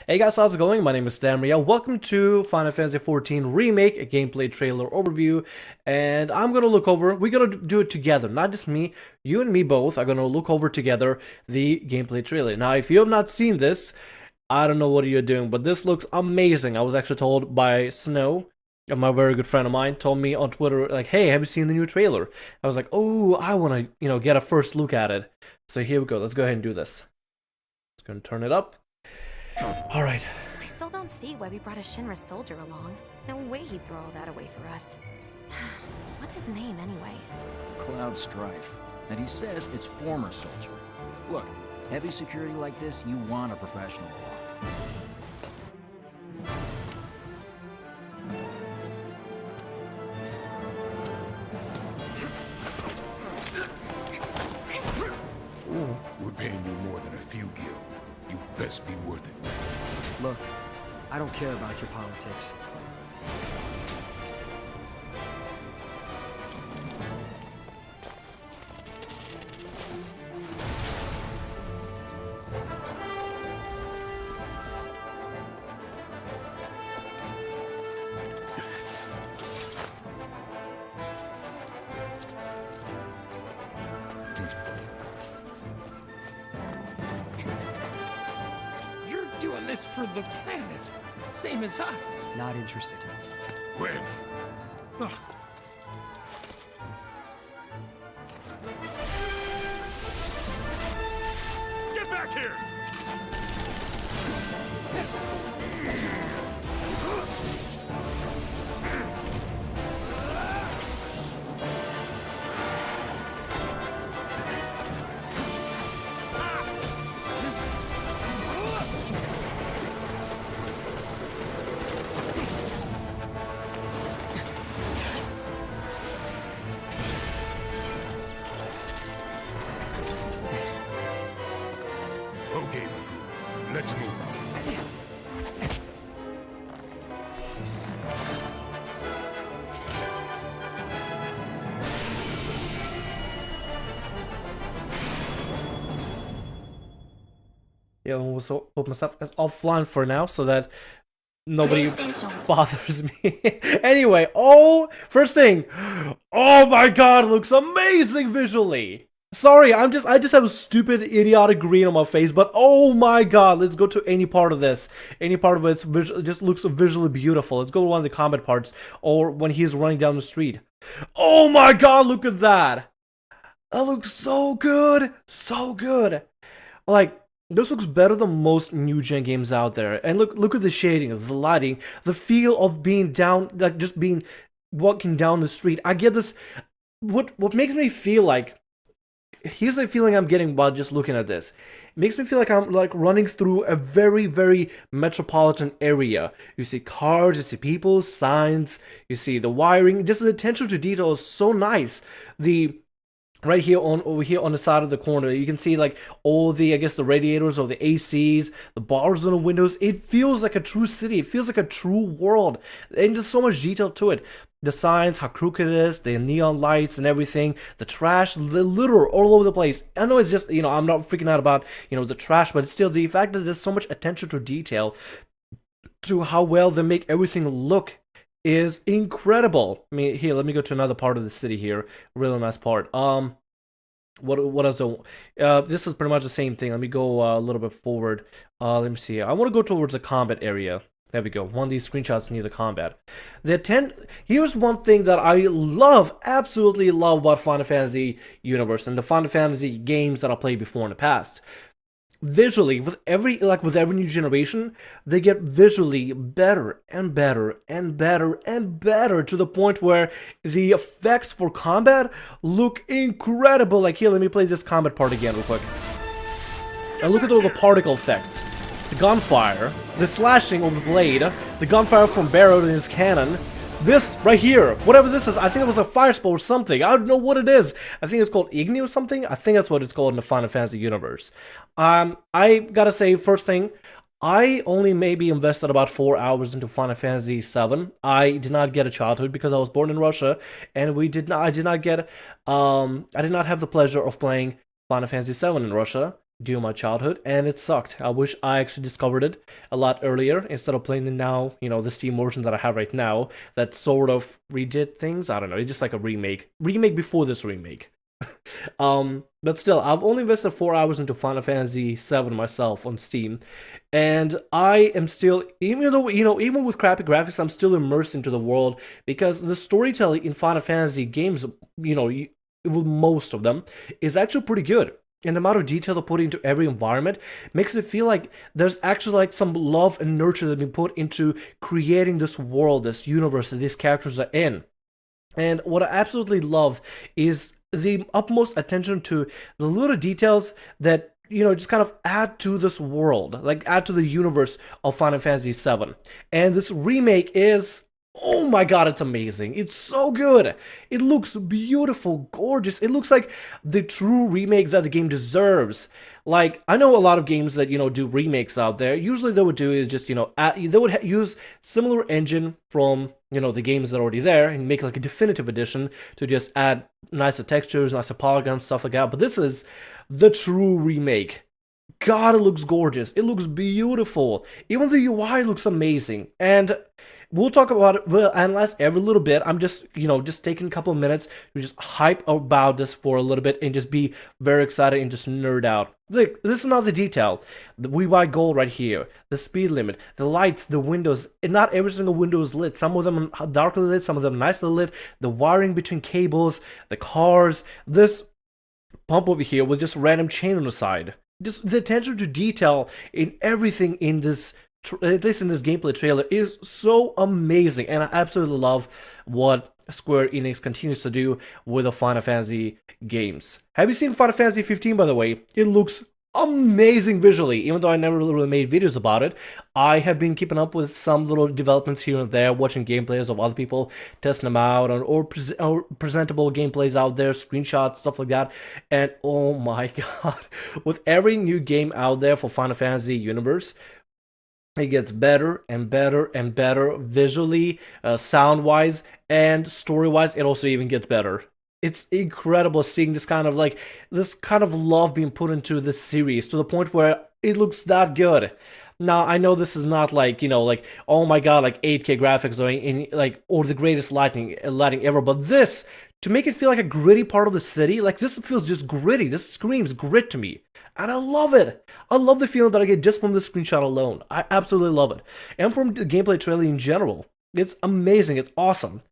Hey guys, how's it going? My name is Damria. Welcome to Final Fantasy XIV Remake, a gameplay trailer overview. And we're gonna do it together, not just me, you and me both are gonna look over together the gameplay trailer. Now, if you have not seen this, I don't know what you're doing, but this looks amazing. I was actually told by Snow, my very good friend of mine, told me on Twitter, like, hey, have you seen the new trailer? I was like, oh, I wanna, get a first look at it. So here we go, let's go ahead and do this. Just gonna turn it up. Alright. I still don't see why we brought a Shinra soldier along. No way he'd throw all that away for us. What's his name, anyway? Cloud Strife. And he says it's former soldier. Look, heavy security like this, you want a professional. We're paying you more than a few gil. You best be worth it. Look, I don't care about your politics. You're doing this for the planet, same as us. Not interested. When? Get back here! Okay, Magoo, let's move. Yeah, we'll also put myself as offline for now so that nobody bothers me. Anyway, first thing. Oh my god, it looks amazing visually. Sorry, I just have a stupid idiotic green on my face, but oh my god, let's go to any part of this. Any part of it just looks visually beautiful. Let's go to one of the combat parts, or when he's running down the street. Oh my god, look at that. That looks so good. So good. Like, this looks better than most new gen games out there. And look at the shading, the lighting, the feel of being down, like just being walking down the street. I get this. What makes me feel like, here's the feeling I'm getting while just looking at this. It makes me feel like I'm like running through a very, very metropolitan area. You see cars, you see people, signs, you see the wiring. Just the attention to detail is so nice. Right here over here on the side of the corner, you can see like all the, I guess, the radiators or the ACs, the bars on the windows. It feels like a true city. It feels like a true world, and there's so much detail to it. The signs, how crooked it is, the neon lights and everything, the trash, the litter all over the place. I know it's just, I'm not freaking out about, the trash, but it's still the fact that there's so much attention to detail, to how well they make everything look, is incredible. I mean, here, let me go to another part of the city here. Really nice part. What else? This is pretty much the same thing. Let me go a little bit forward. Let me see. I want to go towards the combat area. There we go. One of these screenshots near the combat. Here's one thing that I love, absolutely love about Final Fantasy universe and the Final Fantasy games that I played before in the past. Visually, with every new generation, they get visually better and better and better and better, to the point where the effects for combat look incredible. Like, here, let me play this combat part again real quick. And look at all the particle effects. The gunfire, the slashing of the blade, the gunfire from Barrow in his cannon. This right here, whatever this is, I think it was a fire spell or something. I don't know what it is. I think it's called Igni or something. I think that's what it's called in the Final Fantasy universe. I gotta say, first thing, I only maybe invested about 4 hours into Final Fantasy VII. I did not get a childhood because I was born in Russia, and I did not have the pleasure of playing Final Fantasy VII in Russia. during my childhood, and it sucked. I wish I actually discovered it a lot earlier instead of playing it now, the Steam version that I have right now that sort of redid things. I don't know, it's just like a remake before this remake. But still, I've only invested 4 hours into Final Fantasy VII myself on Steam, and I am still, even though even with crappy graphics, I'm still immersed into the world because the storytelling in Final Fantasy games, with most of them, is actually pretty good. And the amount of detail they put into every environment makes it feel like there's actually like some love and nurture that has been put into creating this world, this universe that these characters are in. And what I absolutely love is the utmost attention to the little details that just kind of add to this world, like add to the universe of Final Fantasy VII. And this remake is, oh my god, it's amazing. It's so good. It looks beautiful, gorgeous. It looks like the true remake that the game deserves. Like, I know a lot of games that, do remakes out there. Usually they would do is just, they would use similar engine from, the games that are already there and make like a definitive edition to just add nicer textures, nicer polygons, stuff like that. But this is the true remake. God, it looks gorgeous. It looks beautiful. Even the UI looks amazing. And we'll talk about it, we'll analyze every little bit. I'm just, just taking a couple of minutes to just hype about this for a little bit and just be very excited and just nerd out. Look, this is another detail. The UI gold right here, the speed limit, the lights, the windows, and not every single window is lit. Some of them are darkly lit, some of them nicely lit, the wiring between cables, the cars, this pump over here with just random chain on the side. Just the attention to detail in everything in this, at least in this gameplay trailer, is so amazing, and I absolutely love what Square Enix continues to do with the Final Fantasy games. Have you seen Final Fantasy 15, by the way? It looks amazing visually, even though I never really made videos about it. I have been keeping up with some little developments here and there, watching gameplays of other people testing them out, or presentable gameplays out there, screenshots, stuff like that. And oh my god, with every new game out there for Final Fantasy universe, it gets better and better and better visually, sound-wise, and story-wise. It also even gets better. It's incredible seeing this kind of love being put into this series to the point where it looks that good. Now, I know this is not like, oh my god, like 8K graphics or the greatest lighting ever, but this, to make it feel like a gritty part of the city, like this feels just gritty. This screams grit to me. And I love it. I love the feeling that I get just from the screenshot alone. I absolutely love it. And from the gameplay trailer in general. It's amazing. It's awesome.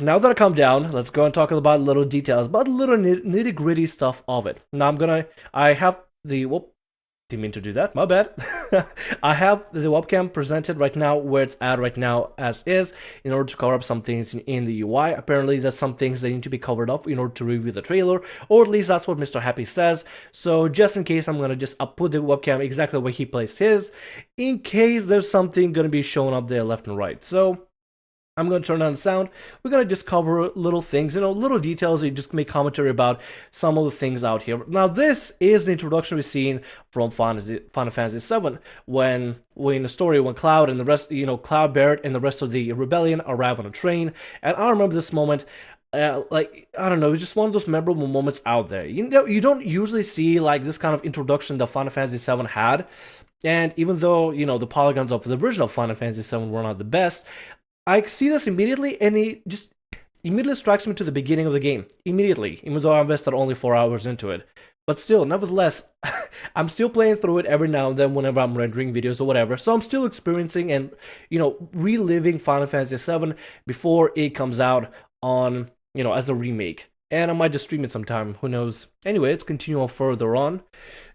Now that I calm down, let's go and talk about little details, about little nitty gritty stuff of it. Now I have the, didn't mean to do that, my bad. I have the webcam presented right now where it's at right now as is, in order to cover up some things in the UI. Apparently there's some things that need to be covered up in order to review the trailer, or at least that's what Mr. Happy says. So just in case, I'm gonna just put the webcam exactly where he placed his, in case there's something gonna be showing up there left and right. So I'm going to turn on the sound. We're going to just cover little things, little details, and just make commentary about some of the things out here. Now, this is the introduction we've seen from Final Fantasy VII, when in the story, when Cloud and the rest, Cloud, Barrett, and the rest of the rebellion arrive on a train. And I remember this moment, I don't know, it's just one of those memorable moments out there. You don't usually see like this kind of introduction that Final Fantasy VII had. And even though, the polygons of the original Final Fantasy VII were not the best, I see this immediately, and it just immediately strikes me to the beginning of the game. Immediately, even though I invested only 4 hours into it. But still, nevertheless, I'm still playing through it every now and then whenever I'm rendering videos or whatever. So I'm still experiencing and, reliving Final Fantasy VII before it comes out on, as a remake. And I might just stream it sometime, who knows. Anyway, let's continue on further on.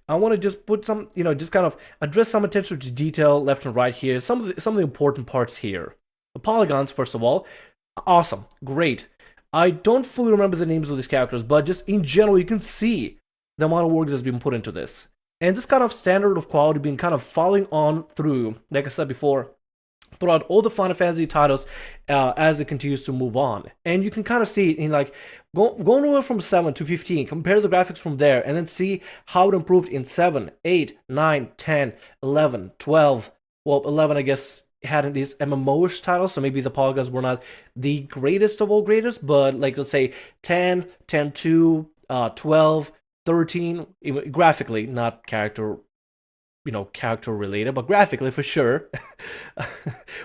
I want to just put some, just kind of address some attention to detail left and right here. Some of the important parts here. The polygons, first of all, awesome, great. I don't fully remember the names of these characters, but just in general, you can see the amount of work that's been put into this. And this kind of standard of quality being kind of following on through, like I said before, throughout all the Final Fantasy titles as it continues to move on. And you can kind of see it in going over from 7 to 15, compare the graphics from there, and then see how it improved in 7, 8, 9, 10, 11, 12, well, 11 I guess had these MMO-ish titles, so maybe the polygons were not the greatest of all greatest, but let's say 10, 10-2, 12, 13, graphically, not character, character related, but graphically for sure.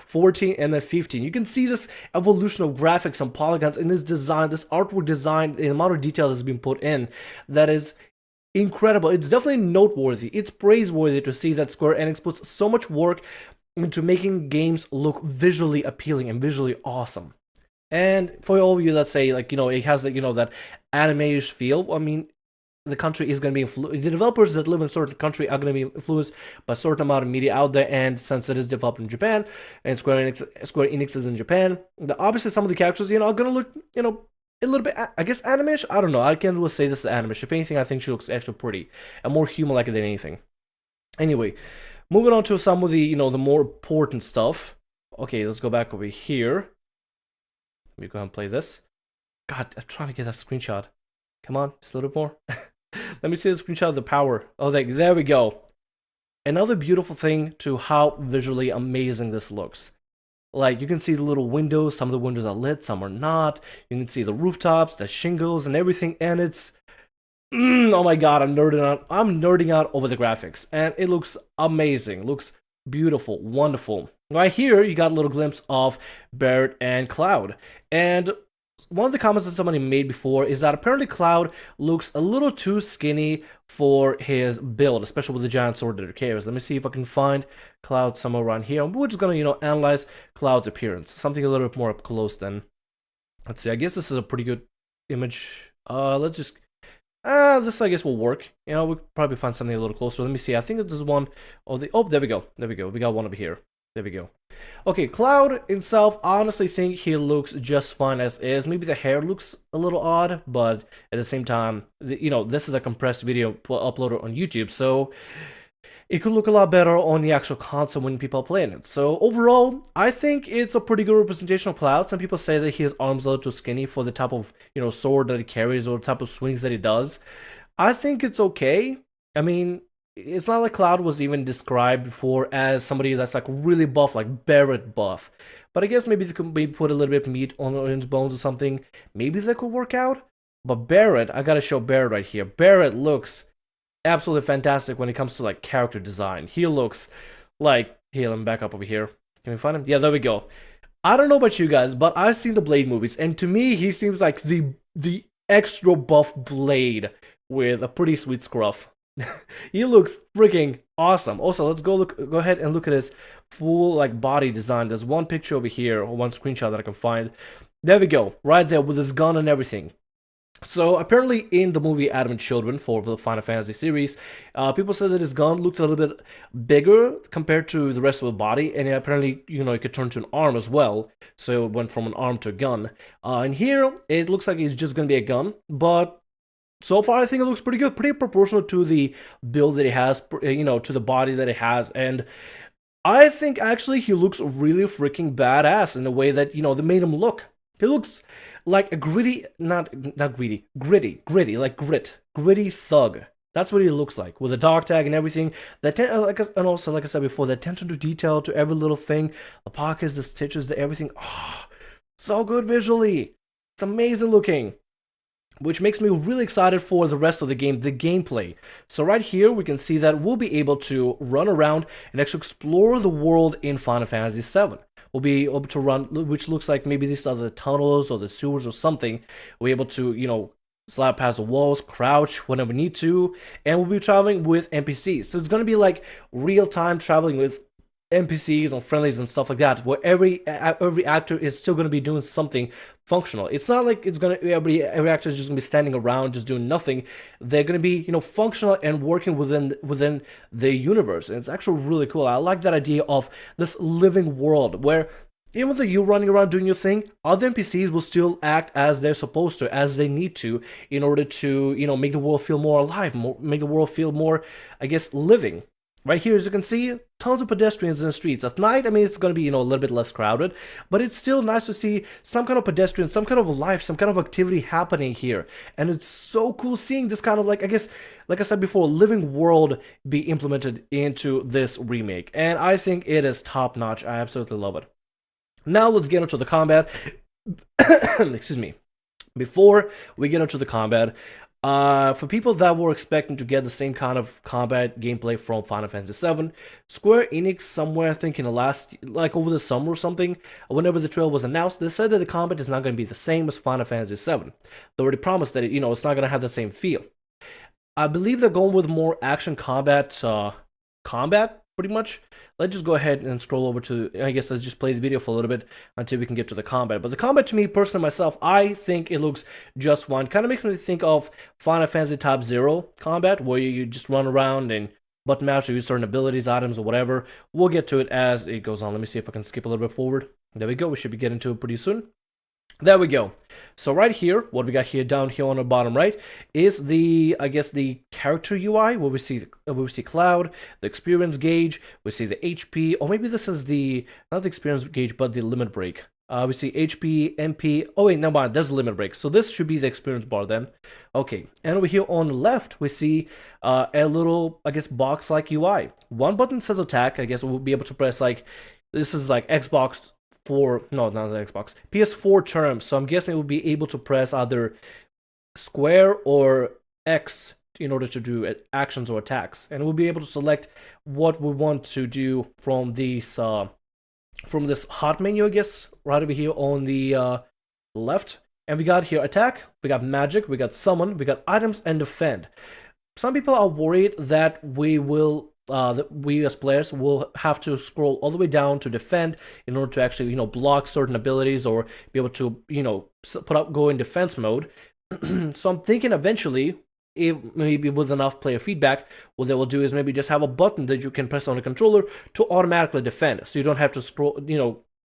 14 and then 15. You can see this evolution of graphics and polygons in this design, this artwork design, the amount of detail that's been put in that is incredible. It's definitely noteworthy. It's praiseworthy to see that Square Enix puts so much work into making games look visually appealing and visually awesome. And for all of you that say, like, it has, like, that anime-ish feel, I mean, the country is going to be the developers that live in a certain country are going to be influenced by a certain amount of media out there, and since it is developed in Japan and Square Enix is in Japan, obviously some of the characters are going to look a little bit, I guess, anime-ish. I don't know, I can't really say this is anime-ish. If anything, I think she looks actually pretty and more human-like than anything. Anyway, moving on to some of the the more important stuff. Okay, let's go back over here. Let me go ahead and play this. God, I'm trying to get that screenshot. Come on, just a little bit more. Let me see the screenshot of the power. Oh, there we go. Another beautiful thing to how visually amazing this looks. Like, you can see the little windows. Some of the windows are lit, some are not. You can see the rooftops, the shingles, and everything. And it's... oh my god, I'm nerding out. I'm nerding out over the graphics. And it looks amazing. It looks beautiful, wonderful. Right here, you got a little glimpse of Barrett and Cloud. And one of the comments that somebody made before is that apparently Cloud looks a little too skinny for his build, especially with the giant sword that he carries. Let me see if I can find Cloud somewhere around here. We're just gonna, analyze Cloud's appearance. Something a little bit more up close then. Let's see, I guess this is a pretty good image. Let's just... this I guess will work. We'll probably find something a little closer. Let me see, I think this is one of the... Oh, there we go. There we go. We got one over here. There we go. Okay, Cloud himself, I honestly think he looks just fine as is. Maybe the hair looks a little odd, but at the same time, this is a compressed video uploaded on YouTube, so it could look a lot better on the actual console when people are playing it. So overall, I think it's a pretty good representation of Cloud. Some people say that his arms are a little too skinny for the type of, sword that he carries or the type of swings that he does. I think it's okay. I mean, it's not like Cloud was even described before as somebody that's like really buff, like Barrett buff. But I guess maybe they could put a little bit of meat on his bones or something. Maybe that could work out. But Barrett, I gotta show Barrett right here. Barrett looks absolutely fantastic when it comes to like character design. He looks like... Here, let me back up over here. Can we find him? Yeah, there we go. I don't know about you guys, but I've seen the Blade movies, and to me, he seems like the extra buff Blade with a pretty sweet scruff. He looks freaking awesome. Also, let's go ahead and look at his full like body design. There's one picture over here, or one screenshot that I can find. There we go, right there with his gun and everything. So apparently in the movie Adam and Children for the Final Fantasy series, people said that his gun looked a little bit bigger compared to the rest of the body, and apparently, it could turn to an arm as well. So it went from an arm to a gun. And here, it looks like it's just gonna be a gun, but so far, I think it looks pretty good, pretty proportional to the build that he has, to the body that he has, and I think actually he looks really freaking badass in the way that, they made him look. He looks like a gritty, gritty thug. That's what he looks like, with a dog tag and everything. And also, like I said before, the attention to detail to every little thing, the pockets, the stitches, the everything. Oh, so good visually. It's amazing looking. Which makes me really excited for the rest of the game, the gameplay. So right here, we can see that we'll be able to run around and actually explore the world in Final Fantasy VII. We'll be able to run, which looks like maybe these are the tunnels or the sewers or something. We're able to, slide past the walls, crouch whenever we need to, and we'll be traveling with NPCs. So it's going to be like real-time traveling with NPCs and friendlies and stuff like that, where every actor is still going to be doing something functional. It's not like it's going to every actor is just going to be standing around just doing nothing. They're going to be functional and working within the universe, and it's actually really cool. I like that idea of this living world where even though you're running around doing your thing, other NPCs will still act as they're supposed to, as they need to, in order to make the world feel more alive, make the world feel more, I guess, living. Right here, as you can see, tons of pedestrians in the streets. At night, I mean, it's going to be, a little bit less crowded, but it's still nice to see some kind of pedestrian, some kind of life, some kind of activity happening here. And it's so cool seeing this kind of, like, I guess, like I said before, living world be implemented into this remake. And I think it is top-notch. I absolutely love it. Now, let's get into the combat. Excuse me. Before we get into the combat, For people that were expecting to get the same kind of combat gameplay from Final Fantasy VII, Square Enix somewhere, I think in the last, like over the summer or something, whenever the trailer was announced, they said that the combat is not going to be the same as Final Fantasy VII. They already promised that it's not going to have the same feel. I believe they're going with more action combat, pretty much. Let's just go ahead and scroll over to, I guess let's just play the video for a little bit until we can get to the combat. But the combat, to me, personally, myself, I think it looks just fine. Kind of makes me think of Final Fantasy Type 0 combat, where you just run around and button mash or use certain abilities, items, or whatever. We'll get to it as it goes on. Let me see if I can skip a little bit forward. There we go. We should be getting to it pretty soon. There we go. So right here, what we got here down here on the bottom right is the, I guess, the character UI, where we see Cloud, the experience gauge, we see the HP, or maybe this is the, not the experience gauge, but the limit break. We see HP, MP, oh wait, never mind, there's a limit break. So this should be the experience bar then. Okay, and over here on the left, we see a little, I guess, box-like UI. One button says attack, I guess we'll be able to press like, this is like Xbox no, not the Xbox, PS4 terms, so I'm guessing we'll be able to press either square or X in order to do actions or attacks, and we'll be able to select what we want to do from these from this hot menu, I guess, right over here on the left. And we got here attack, we got magic, we got summon, we got items, and defend. Some people are worried that that we as players will have to scroll all the way down to defend in order to actually, block certain abilities or be able to, go in defense mode. So I'm thinking eventually, if maybe with enough player feedback, what they will do is maybe just have a button that you can press on the controller to automatically defend. So you don't have to scroll,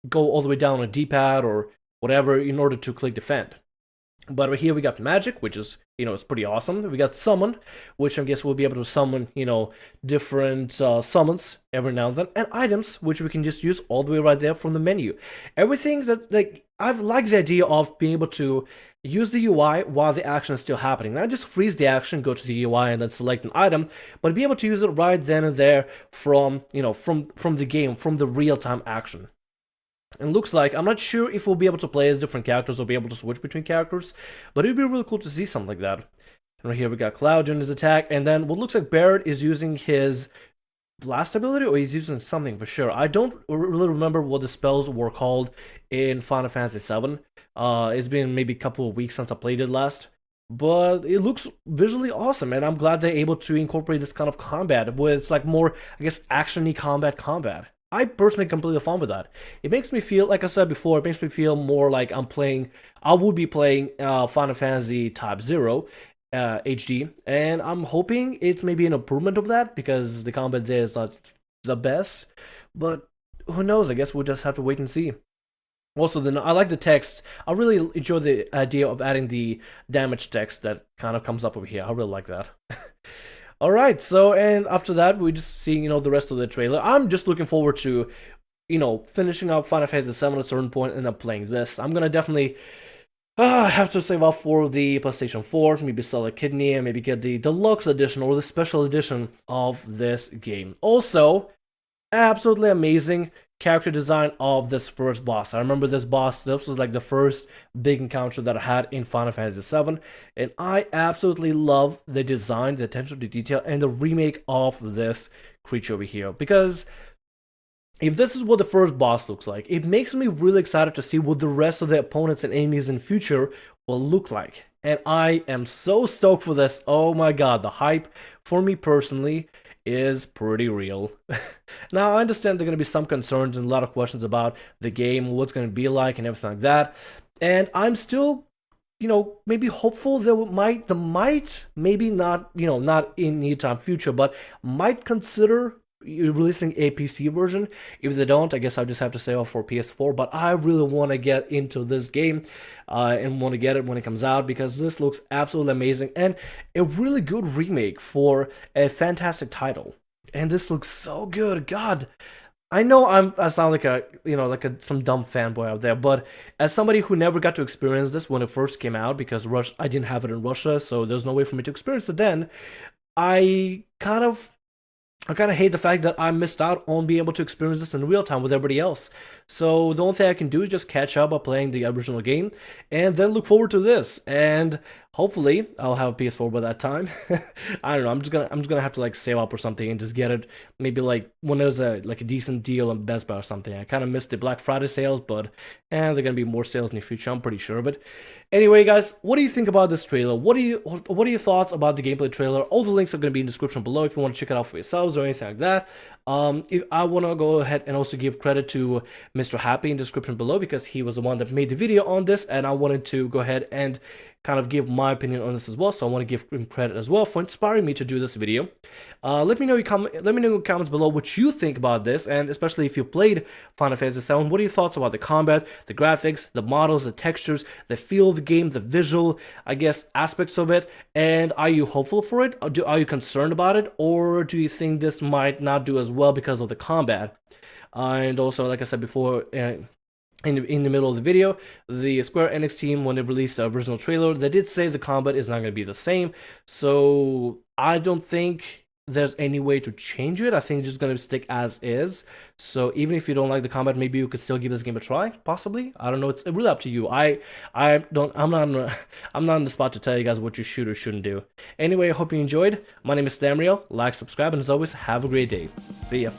go all the way down a D-pad or whatever in order to click defend. But over here we got magic, which is, it's pretty awesome. We got summon, which I guess we'll be able to summon, different summons every now and then. And items, which we can just use all the way right there from the menu. Everything that, like, I've liked the idea of being able to use the UI while the action is still happening. Not just freeze the action, go to the UI and then select an item, but be able to use it right then and there from, from the game, from the real-time action. And looks like, I'm not sure if we'll be able to play as different characters or be able to switch between characters, but it'd be really cool to see something like that. And right here we got Cloud doing his attack, and then what looks like Barrett is using his blast ability, or he's using something for sure. I don't really remember what the spells were called in Final Fantasy VII. It's been maybe a couple of weeks since I played it last. But it looks visually awesome, and I'm glad they're able to incorporate this kind of combat, where it's like more, I guess, action-y combat. I personally completely fine with that. It makes me feel, like I said before, it makes me feel more like I would be playing Final Fantasy Type 0 HD, and I'm hoping it's maybe an improvement of that, because the combat there is not the best, but who knows, I guess we'll just have to wait and see. Also, then I like the text. I really enjoy the idea of adding the damage text that kind of comes up over here. I really like that. Alright, so, and after that, we're just seeing, the rest of the trailer. I'm just looking forward to, finishing up Final Fantasy VII at a certain point and then playing this. I'm gonna definitely have to save up for the PlayStation 4, maybe sell a kidney, and maybe get the deluxe edition or the special edition of this game. Also, absolutely amazing character design of this first boss. I remember this boss, this was like the first big encounter that I had in Final Fantasy VII, and I absolutely love the design, the attention to detail, and the remake of this creature over here, because if this is what the first boss looks like, it makes me really excited to see what the rest of the opponents and enemies in future will look like. And I am so stoked for this. Oh my god, the hype for me personally is pretty real. Now, I understand there are going to be some concerns and a lot of questions about the game, what's going to be like, and everything like that. And I'm still, maybe hopeful there might, maybe not, not in near time future, but might consider releasing a PC version. If they don't, I guess I'll just have to save for PS4, but I really want to get into this game and want to get it when it comes out, because this looks absolutely amazing and a really good remake for a fantastic title. And this looks so good. God, I know I sound like some dumb fanboy out there, but as somebody who never got to experience this when it first came out, because I didn't have it in Russia, so there's no way for me to experience it then, I kind of hate the fact that I missed out on being able to experience this in real time with everybody else. So the only thing I can do is just catch up by playing the original game and then look forward to this. And Hopefully, I'll have a PS4 by that time. I don't know. I'm just gonna have to like save up or something and just get it. Maybe like when there's a decent deal on Best Buy or something. I kind of missed the Black Friday sales, but and there are gonna be more sales in the future. I'm pretty sure of it. Anyway, guys, what do you think about this trailer? What are your thoughts about the gameplay trailer? All the links are gonna be in the description below if you want to check it out for yourselves or anything like that. If I want to go ahead and also give credit to Mr. Happy in the description below because he was the one that made the video on this, and I wanted to go ahead and kind of give my opinion on this as well. So I want to give him credit as well for inspiring me to do this video. Let me know in the comments below what you think about this, and especially if you played Final Fantasy VII, what are your thoughts about the combat, the graphics, the models, the textures, the feel of the game, the visual, I guess, aspects of it, and are you hopeful for it? Or are you concerned about it, or do you think this might not do as well because of the combat? And also, like I said before, in the middle of the video, the Square Enix team, when they released the original trailer, they did say the combat is not going to be the same. So I don't think there's any way to change it. I think it's just going to stick as is. So even if you don't like the combat, maybe you could still give this game a try, possibly. I don't know. It's really up to you. I'm not on the spot to tell you guys what you should or shouldn't do. Anyway, I hope you enjoyed. My name is Damriel. Like, subscribe, and as always, have a great day. See ya.